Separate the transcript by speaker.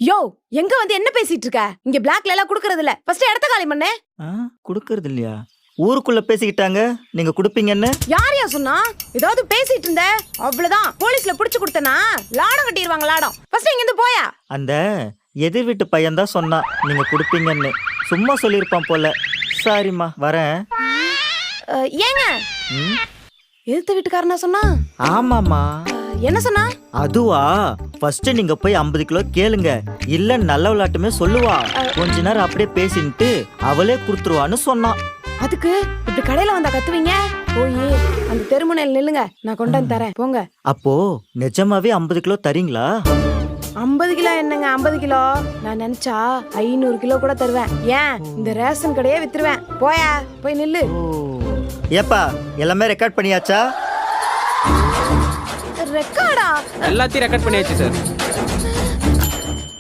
Speaker 1: யோ எங்க வந்து என்ன பேசிட்டு இருக்க? இங்க பிளாக்ல எல்லாம் குடுக்கறது இல்ல. ஃபர்ஸ்ட் இடத்த காலி பண்ணு.
Speaker 2: குடுக்கறது இல்லையா? ஊருக்குள்ள பேசிக்கிட்டாங்க நீங்க குடுப்பீங்கன்னு.
Speaker 1: யாரையா சொன்னா? ஏதாவது பேசிட்டு இருந்த அவ்வளவுதான். போலீஸ்ல புடிச்சு கொடுத்தனா லாடம் கட்டிடுவாங்க லாடம். ஃபர்ஸ்ட் இங்க இருந்து போயா.
Speaker 2: அந்த எதிர் வீட்டு பையன் தான் சொன்னான் நீங்க குடுப்பீங்கன்னு. சும்மா சொல்லியிருப்பான் போல. சாரிம்மா வரேன்.
Speaker 1: ஏங்க எதிர்த்த வீட்டுக்காரனா சொன்னா?
Speaker 2: ஆமாமா.
Speaker 1: என்ன சொன்னா?
Speaker 2: அதுவா ஃபர்ஸ்ட் நீங்க போய் 50 கிலோ கேளுங்க. இல்ல நல்ல விளையாட்டுமே சொல்லுவா. கொஞ்ச நேரம் அப்படியே பேசிட்டு அவளே குடுத்துருவான்னு சொன்னான்.
Speaker 1: அதுக்கு இப்படி கடையில வந்தா கத்துவீங்க? போய் அந்த தெருமுனையில நில்லுங்க, நான் கொண்டு வந்து தரேன் போங்க.
Speaker 2: அப்போ நிஜமாவே 50 கிலோ தரீங்களா?
Speaker 1: 50 கிலோ என்னங்க 50 கிலோ? நான் நினைச்சா 500 கிலோ கூட தருவேன். ஏன் இந்த ரேஷன் கடையே வித்துருவேன். போயா போய் நில்லு.
Speaker 2: ஏப்பா எல்லாமே ரெக்கார்ட் பண்ணியாச்சா?
Speaker 1: ரெக்கார்டா?
Speaker 3: எல்லாத்தையும் ரெக்கார்ட் பண்ணியாச்சு சார்.